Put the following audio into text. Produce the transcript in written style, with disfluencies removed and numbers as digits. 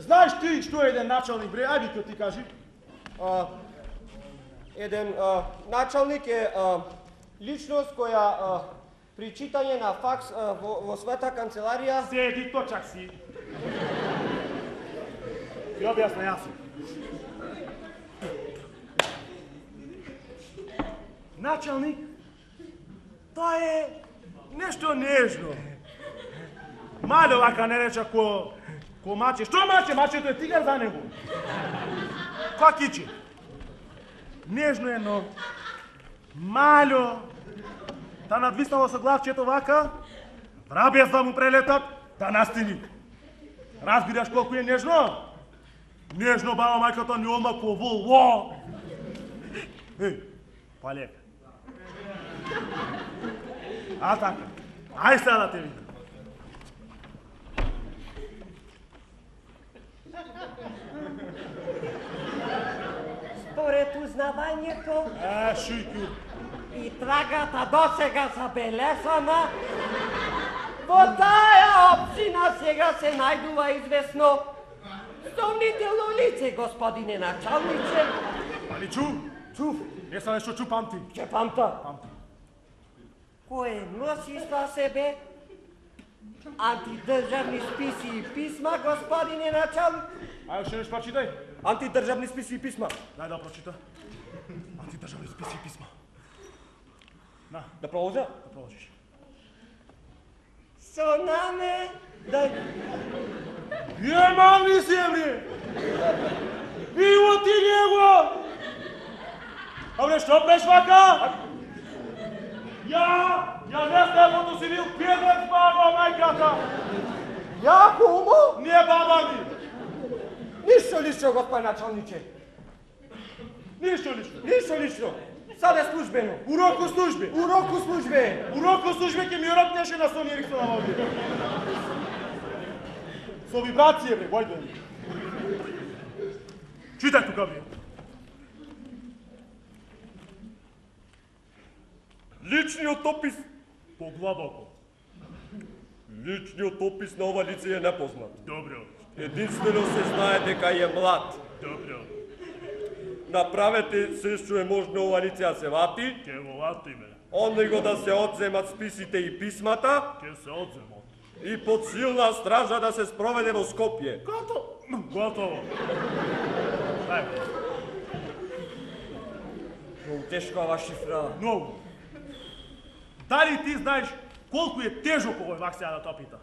Знаеш ти што е еден началник, бре? Ајде ќе ти кажи. Еден началник е личност која при читање на факс во својата канцеларија... Седи точак си. Ти објасна јас. Началник, тоа е нешто нежно. Мале вака не реча ко маче. Што маче? Мачето е тигар за него. Која киче? Нежно е, но мало. Та надвиснало со главчето вака, врабјас да му прелетат, да настини. Разбираш колку е нежно? Нежно, баба мајката ни одма ко вол, во! Еј, палека. А така, ај сега да те видам. Според узнавањето Шујку. и трагата досега забележана, во таа општина сега се најдува известно сомнително лице, господине началниче. Али чу? Не са нешто чу памти. Че памта? Памти. Кое носи со себе антидржавни списи и писма, господине началник? Ајде ше нешто прочитај. Антидржавни списи и писма. Дај да прочита. Антидржавни списи и писма. На, Да продолжа? да продолжиш. Со наме да... Јемам се, бре! Иво ти него! А бре, што преш вака? Ја не сте като си бил пиеден баба мајката! Ја, кому? Не баба ми! Ништо лично, господин началниче. Ништо лично. Ништо лично. Сад е службено. Урок у служби. Урок у службе. Урок у служби ќе ми урокнеше на Сони Ериксонова овде. Со вибрација, бре, војде. Читај тука, бре. Личниот опис. Поглабоко. Личниот опис на ова лице е непознат. Добро. Единствено се знае дека е млад. Добро. Направете се што е можно ова лице да се вати. Ке го ватиме. Онде го да се одземат списите и писмата. Ке се одземат. И под силна стража да се спроведе во Скопје. Готово. Дај. Многу тешко ова шифра. Многу. Дали ти знаеш колку е тежок овој вак сега да тоа пита?